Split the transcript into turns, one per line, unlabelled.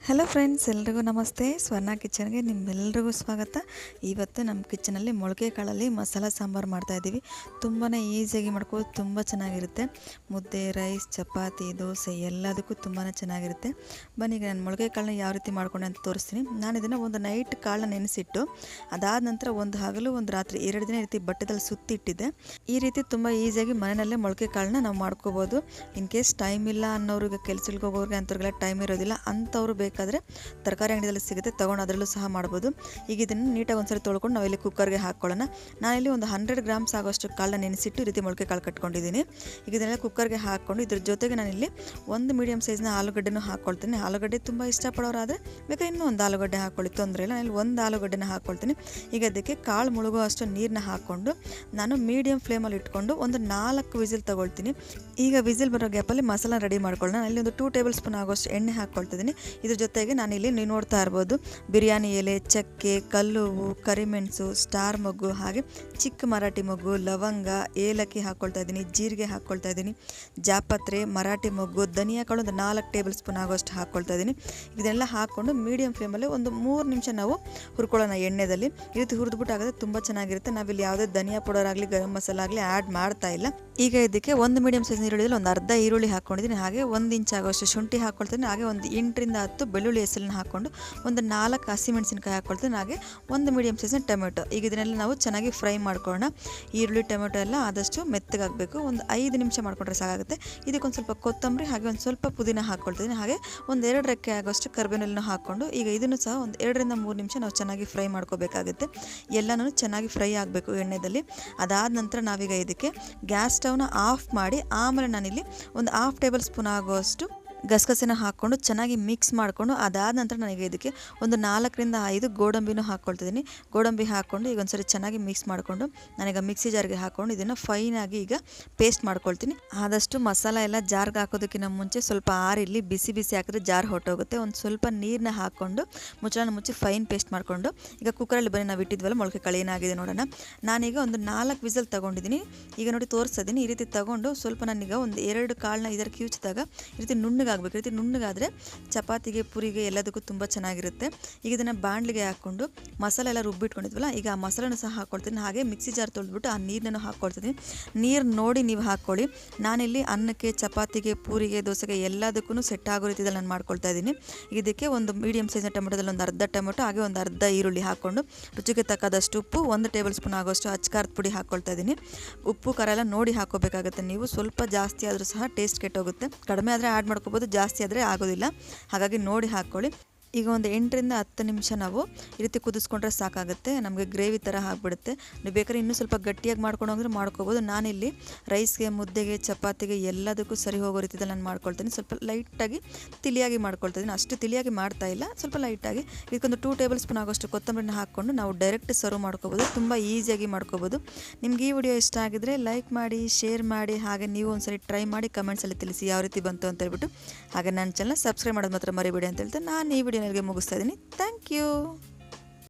Hello friends, ಎಲ್ರಿಗೂ ನಮಸ್ತೆ. ಸ್ವರ್ಣ ಕಿಚನ್ಗೆ ನಿಮ್ಮೆಲ್ರಿಗೂ ಸ್ವಾಗತ. ಇವತ್ತು ನಮ್ಮ ಕಿಚನಲ್ಲಿ ಮೊಳಕೆ ಕಾಳಲ್ಲಿ ಮಸಾಲ ಸಾಂಬಾರು ಮಾಡ್ತಾಯಿದ್ದೀವಿ. ತುಂಬಾ ಈಸಿಯಾಗಿ ಮಾಡ್ಕೋಬೋದು, ತುಂಬ ಚೆನ್ನಾಗಿರುತ್ತೆ. ಮುದ್ದೆ, ರೈಸ್, ಚಪಾತಿ, ದೋಸೆ ಎಲ್ಲದಕ್ಕೂ ತುಂಬಾ ಚೆನ್ನಾಗಿರುತ್ತೆ. ಬನ್ನಿ, ಈಗ ನಾನು ಮೊಳಕೆ ಕಾಳನ್ನ ಯಾವ ರೀತಿ ಮಾಡ್ಕೊಂಡೆ ಅಂತ ತೋರಿಸ್ತೀನಿ. ನಾನು ಇದನ್ನು ಒಂದು ನೈಟ್ ಕಾಳನ್ನ ನೆನೆಸಿಟ್ಟು ಅದಾದ ನಂತರ ಒಂದು ಹಗಲು ಒಂದು ರಾತ್ರಿ 2 ದಿನ ಈ ರೀತಿ ಬಟ್ಟೆದಲ್ಲಿ ಸುತ್ತಿಟ್ಟಿದ್ದೆ. ಈ ರೀತಿ ತುಂಬ ಈಸಿಯಾಗಿ ಮನೆಯಲ್ಲೇ ಮೊಳಕೆ ಕಾಳನ್ನ ನಾವು ಮಾಡ್ಕೋಬೋದು. ಇನ್ ಕೇಸ್ ಟೈಮ್ ಇಲ್ಲ ಅನ್ನೋರಿಗೆ, ಕೆಲಸಕ್ಕೆ ಹೋಗೋರಿಗೆ ಅಂಥವ್ರಿಗೆಲ್ಲ ಟೈಮ್ ಇರೋದಿಲ್ಲ, ಅಂಥವ್ರು ಬೇಕಾದರೆ ತರಕಾರಿ ಅಂಗಡಿಯಲ್ಲಿ ಸಿಗುತ್ತೆ, ತೊಗೊಂಡು ಅದರಲ್ಲೂ ಸಹ ಮಾಡ್ಬೋದು. ಈಗ ಇದನ್ನು ನೀಟಾಗಿ ಒಂದ್ಸರಿ ತೊಳ್ಕೊಂಡು ನಾವಿಲ್ಲಿ ಕುಕ್ಕರ್ಗೆ ಹಾಕ್ಕೊಳ್ಳೋಣ. ನಾನಿಲ್ಲಿ ಒಂದು 100 ಗ್ರಾಮ್ಸ್ ಆಗೋಷ್ಟು ಕಾಳನ್ನ ನೆನೆಸಿಟ್ಟು ಈ ರೀತಿ ಮೊಳಕೆ ಕಾಳು ಕಟ್ಕೊಂಡಿದ್ದೀನಿ. ಈಗ ಇದನ್ನೆಲ್ಲ ಕುಕ್ಕರ್ಗೆ ಹಾಕ್ಕೊಂಡು ಇದ್ರ ಜೊತೆಗೆ ನಾನಿಲ್ಲಿ ಒಂದು ಮೀಡಿಯಮ್ ಸೈಜ್ನ ಆಲೂಗಡ್ಡೆನೂ ಹಾಕ್ಕೊಳ್ತೀನಿ. ಆಲೂಗಡ್ಡೆ ತುಂಬ ಇಷ್ಟಪಡೋರಾದರೆ ಬೇಕಾದ್ರೆ ಇನ್ನೂ ಒಂದು ಆಲೂಗಡ್ಡೆ ಹಾಕ್ಕೊಳ್ಳಿ, ತೊಂದರೆ ಇಲ್ಲ. ನಾನಿಲ್ಲಿ ಒಂದು ಆಲೂಗಡ್ಡೆನ ಹಾಕ್ಕೊಳ್ತೀನಿ. ಈಗ ಅದಕ್ಕೆ ಕಾಳು ಮುಳುಗೋ ಅಷ್ಟು ನೀರನ್ನ ಹಾಕ್ಕೊಂಡು ನಾನು ಮೀಡಿಯಮ್ ಫ್ಲೇಮಲ್ಲಿ ಇಟ್ಕೊಂಡು ಒಂದು 4 ವಿಸಿಲ್ ತೊಗೊಳ್ತೀನಿ. ಈಗ ವಿಸಿಲ್ ಬರೋ ಗ್ಯಾಪಲ್ಲಿ ಮಸಾಲ ರೆಡಿ ಮಾಡ್ಕೊಳ್ಳೋಣ. ಅಲ್ಲಿ ಒಂದು 2 ಟೇಬಲ್ ಸ್ಪೂನ್ ಆಗೋಷ್ಟು ಎಣ್ಣೆ ಹಾಕ್ಕೊಳ್ತಿದ್ದೀನಿ. ಇದ್ರ ಜೊತೆಗೆ ನಾನಿಲ್ಲಿ ನೀವು ನೋಡ್ತಾ ಇರ್ಬೋದು, ಬಿರಿಯಾನಿ ಎಲೆ, ಚಕ್ಕೆ, ಕಲ್ಲುವು, ಕರಿಮೆಣಸು, ಸ್ಟಾರ್ ಮೊಗ್ಗು, ಹಾಗೆ ಚಿಕ್ಕ ಮರಾಠಿ ಮೊಗ್ಗು, ಲವಂಗ, ಏಲಕ್ಕಿ ಹಾಕ್ಕೊಳ್ತಾ ಇದ್ದೀನಿ, ಜೀರಿಗೆ ಹಾಕ್ಕೊಳ್ತಾ ಇದ್ದೀನಿ, ಜಾಪತ್ರೆ, ಮರಾಠಿ ಮೊಗ್ಗು, ಧನಿಯಾ ಕಾಳು ಒಂದು 4 ಟೇಬಲ್ ಸ್ಪೂನ್ ಆಗೋಷ್ಟು ಹಾಕ್ಕೊಳ್ತಾ ಇದ್ದೀನಿ. ಇದನ್ನೆಲ್ಲ ಹಾಕ್ಕೊಂಡು ಮೀಡಿಯಮ್ ಫ್ಲೇಮಲ್ಲಿ ಒಂದು 3 ನಿಮಿಷ ನಾವು ಹುರ್ಕೊಳ್ಳೋಣ ಎಣ್ಣೆದಲ್ಲಿ. ಈ ರೀತಿ ಹುರಿದ್ಬಿಟ್ಟು ಆಗೋದು ತುಂಬ ಚೆನ್ನಾಗಿರುತ್ತೆ. ನಾವಿಲ್ಲಿ ಯಾವುದೇ ಧನಿಯಾ ಪೌಡರ್ ಆಗಲಿ, ಗರಂ ಮಸಾಲ ಆಗಲಿ ಆ್ಯಡ್ ಮಾಡ್ತಾ ಇಲ್ಲ. ಈಗ ಇದಕ್ಕೆ ಒಂದು ಮೀಡಿಯಮ್ ಸೈಜ್ ಈರುಳ್ಳಿಯಲ್ಲಿ ಒಂದು ಅರ್ಧ ಈರುಳ್ಳಿ ಹಾಕ್ಕೊಂಡಿದ್ದೀನಿ, ಹಾಗೆ 1 ಇಂಚ್ ಆಗೋಷ್ಟು ಶುಂಠಿ ಹಾಕ್ಕೊಳ್ತೀನಿ, ಹಾಗೆ ಒಂದು 8 ರಿಂದ 10 ಬೆಳ್ಳುಳ್ಳಿ ಹೆಸರನ್ನ ಹಾಕ್ಕೊಂಡು ಒಂದು 4 ಹಸಿಮೆಣಸಿನಕಾಯಿ ಹಾಕ್ಕೊಳ್ತೀನಿ, ಹಾಗೆ ಒಂದು ಮೀಡಿಯಮ್ ಸೈಜ್ನ ಟೊಮೆಟೊ. ಈಗ ಇದನ್ನೆಲ್ಲ ನಾವು ಚೆನ್ನಾಗಿ ಫ್ರೈ ಮಾಡ್ಕೊಳ್ಳೋಣ. ಈರುಳ್ಳಿ ಟೊಮೆಟೊ ಎಲ್ಲ ಆದಷ್ಟು ಮೆತ್ತಗಾಗಬೇಕು. ಒಂದು 5 ನಿಮಿಷ ಮಾಡ್ಕೊಂಡ್ರೆ ಸಾಕಾಗುತ್ತೆ. ಇದಕ್ಕೊಂದು ಸ್ವಲ್ಪ ಕೊತ್ತಂಬರಿ, ಹಾಗೆ ಒಂದು ಸ್ವಲ್ಪ ಪುದೀನ ಹಾಕ್ಕೊಳ್ತೀನಿ, ಹಾಗೆ ಒಂದು 2 ರೆಕ್ಕೆ ಆಗೋಷ್ಟು ಕರಿಬೇವಿನ ಹಾಕ್ಕೊಂಡು ಈಗ ಇದನ್ನು ಸಹ ಒಂದು 2 ರಿಂದ 3 ನಿಮಿಷ ನಾವು ಚೆನ್ನಾಗಿ ಫ್ರೈ ಮಾಡ್ಕೋಬೇಕಾಗುತ್ತೆ. ಎಲ್ಲನೂ ಚೆನ್ನಾಗಿ ಫ್ರೈ ಆಗಬೇಕು ಎಣ್ಣೆಯಲ್ಲಿ. ಅದಾದ ನಂತರ ನಾವೀಗ ಇದಕ್ಕೆ ಗ್ಯಾಸ್ ಸ್ಟವ್ನ ಆಫ್ ಮಾಡಿ ಆಮೇಲೆ ನಾನಿಲ್ಲಿ ಒಂದು 1/2 ಟೇಬಲ್ ಸ್ಪೂನ್ ಆಗುವಷ್ಟು ಗಸಗಸೆನ ಹಾಕ್ಕೊಂಡು ಚೆನ್ನಾಗಿ ಮಿಕ್ಸ್ ಮಾಡಿಕೊಂಡು ಅದಾದ ನಂತರ ನನಗೆ ಇದಕ್ಕೆ ಒಂದು 4 ರಿಂದ 5 ಗೋಡಂಬಿನೂ ಹಾಕ್ಕೊಳ್ತಿದ್ದೀನಿ. ಗೋಡಂಬಿ ಹಾಕ್ಕೊಂಡು ಈಗ ಒಂದ್ಸರಿ ಚೆನ್ನಾಗಿ ಮಿಕ್ಸ್ ಮಾಡಿಕೊಂಡು ನಾನೀಗ ಮಿಕ್ಸಿ ಜಾರ್ಗೆ ಹಾಕ್ಕೊಂಡು ಇದನ್ನು ಫೈನಾಗಿ ಈಗ ಪೇಸ್ಟ್ ಮಾಡ್ಕೊಳ್ತೀನಿ. ಆದಷ್ಟು ಮಸಾಲ ಎಲ್ಲ ಜಾರ್ಗೆ ಹಾಕೋದಕ್ಕಿಂತ ಮುಂಚೆ ಸ್ವಲ್ಪ ಆರಿಲ್ಲಿ, ಬಿಸಿ ಬಿಸಿ ಹಾಕಿದ್ರೆ ಜಾರ್ ಹೊಟ್ಟೋಗುತ್ತೆ. ಒಂದು ಸ್ವಲ್ಪ ನೀರನ್ನ ಹಾಕ್ಕೊಂಡು ಮುಚ್ಚಳನ ಮುಚ್ಚಿ ಫೈನ್ ಪೇಸ್ಟ್ ಮಾಡಿಕೊಂಡು ಈಗ ಕುಕ್ಕರಲ್ಲಿ ಬನ್ನಿ ನಾವು ಇಟ್ಟಿದ್ವಲ್ಲ ಮೊಳಕೆ ಕಾಳು ಏನಾಗಿದೆ ನೋಡೋಣ. ನಾನೀಗ ಒಂದು 4 ವಿಸಲ್ ತೊಗೊಂಡಿದ್ದೀನಿ. ಈಗ ನೋಡಿ ತೋರಿಸ್ತಾ ಇದ್ದೀನಿ. ಈ ರೀತಿ ತೊಗೊಂಡು ಸ್ವಲ್ಪ ನಾನೀಗ ಒಂದು 2 ಕಾಳನ್ನ ಇದರ ಕಿವುಚಿದಾಗ ಈ ರೀತಿ ನುಣ್ಣಗಾಗಬೇಕು. ಈ ರೀತಿ ನುಣ್ಣಗಾದರೆ ಚಪಾತಿಗೆ, ಪುರಿಗೆ ಎಲ್ಲದಕ್ಕೂ ತುಂಬ ಚೆನ್ನಾಗಿರುತ್ತೆ. ಈಗ ಇದನ್ನು ಬಾಣಲಿಗೆ ಹಾಕ್ಕೊಂಡು ಮಸಾಲೆ ಎಲ್ಲ ರುಬ್ಬಿಟ್ಕೊಂಡಿದ್ವಲ್ಲ, ಈಗ ಆ ಮಸಾಲೆನೂ ಸಹ ಹಾಕ್ಕೊಳ್ತೀನಿ, ಹಾಗೆ ಮಿಕ್ಸಿ ಜಾರ್ ತೊಳೆದ್ಬಿಟ್ಟು ಆ ನೀರನ್ನು ಹಾಕ್ಕೊಳ್ತೀನಿ. ನೀರು ನೋಡಿ ನೀವು ಹಾಕ್ಕೊಳ್ಳಿ. ನಾನಿಲ್ಲಿ ಅನ್ನಕ್ಕೆ, ಚಪಾತಿಗೆ, ಪೂರಿಗೆ, ದೋಸೆಗೆ ಎಲ್ಲದಕ್ಕೂ ಸೆಟ್ ಆಗೋ ರೀತಿಯಲ್ಲಿ ನಾನು ಮಾಡ್ಕೊಳ್ತಾ ಇದ್ದೀನಿ. ಇದಕ್ಕೆ ಒಂದು ಮೀಡಿಯಮ್ ಸೈಜ್ನ ಟೊಮೆಟೊದಲ್ಲಿ ಒಂದು ಅರ್ಧ ಟೊಮೆಟೊ, ಹಾಗೆ ಒಂದು ಅರ್ಧ ಈರುಳ್ಳಿ ಹಾಕ್ಕೊಂಡು ರುಚಿಗೆ ತಕ್ಕದಷ್ಟು ಉಪ್ಪು, 1 ಟೇಬಲ್ ಸ್ಪೂನ್ ಆಗೋಷ್ಟು ಅಚ್ಕಾರದ ಪುಡಿ ಹಾಕ್ಕೊಳ್ತಾ ಇದ್ದೀನಿ. ಉಪ್ಪು ಖಾರ ಎಲ್ಲ ನೋಡಿ ಹಾಕೋಬೇಕಾಗುತ್ತೆ. ನೀವು ಸ್ವಲ್ಪ ಜಾಸ್ತಿ ಆದರೂ ಸಹ ಟೇಸ್ಟ್ ಕೆಟ್ಟೋಗುತ್ತೆ. ಕಡಿಮೆ ಆದರೆ ಆ್ಯಡ್ ಮಾಡ್ಕೋಬೋದು, ಜಾಸ್ತಿ ಆದರೆ ಆಗೋದಿಲ್ಲ, ಹಾಗಾಗಿ ನೋಡಿ ಹಾಕ್ಕೊಳ್ಳಿ. ಈಗ ಒಂದು 8 ರಿಂದ 10 ನಿಮಿಷ ನಾವು ಈ ರೀತಿ ಕುದಿಸ್ಕೊಂಡ್ರೆ ಸಾಕಾಗುತ್ತೆ. ನಮಗೆ ಗ್ರೇವಿ ಥರ ಆಗಿಬಿಡುತ್ತೆ. ನೀವು ಬೇಕಾದ್ರೆ ಇನ್ನೂ ಸ್ವಲ್ಪ ಗಟ್ಟಿಯಾಗಿ ಮಾಡ್ಕೊಂಡು ಹೋದ್ರೆ ಮಾಡ್ಕೋಬೋದು. ನಾನಿಲ್ಲಿ ರೈಸ್ಗೆ, ಮುದ್ದೆಗೆ, ಚಪಾತಿಗೆ ಎಲ್ಲದಕ್ಕೂ ಸರಿ ಹೋಗೋ ರೀತಿಯಲ್ಲಿ ನಾನು ಮಾಡ್ಕೊಳ್ತೀನಿ. ಸ್ವಲ್ಪ ಲೈಟಾಗಿ ತಿಳಿಯಾಗಿ ಮಾಡ್ಕೊಳ್ತಿದ್ದೀನಿ, ಅಷ್ಟು ತಿಳಿಯಾಗಿ ಮಾಡ್ತಾ ಇಲ್ಲ, ಸ್ವಲ್ಪ ಲೈಟಾಗಿ. ಇದಕ್ಕೊಂದು 2 ಟೇಬಲ್ ಸ್ಪೂನ್ ಆಗೋಷ್ಟು ಕೊತ್ತಂಬರಿನ ಹಾಕ್ಕೊಂಡು ನಾವು ಡೈರೆಕ್ಟ್ ಸರ್ವ್ ಮಾಡ್ಕೋಬೋದು. ತುಂಬ ಈಸಿಯಾಗಿ ಮಾಡ್ಕೋಬೋದು. ನಿಮ್ಗೆ ಈ ವಿಡಿಯೋ ಇಷ್ಟ ಆಗಿದ್ರೆ ಲೈಕ್ ಮಾಡಿ, ಶೇರ್ ಮಾಡಿ, ಹಾಗೆ ನೀವು ಒಂದ್ಸರಿ ಟ್ರೈ ಮಾಡಿ ಕಮೆಂಟ್ಸಲ್ಲಿ ತಿಳಿಸಿ ಯಾವ ರೀತಿ ಬಂತು ಅಂತ ಹೇಳ್ಬಿಟ್ಟು. ಹಾಗೆ ನನ್ನ ಚಾನಲ್ ಸಬ್ಸ್ಕ್ರೈಬ್ ಮಾಡೋದು ಮಾತ್ರ ಮರಿಬೇಡಿ ಅಂತ ಹೇಳ್ತಾ ನಾನು ಈ ವಿಡಿಯೋ ಮುಗಿಸ್ತಾ ಇದ್ದೀನಿ. Thank you.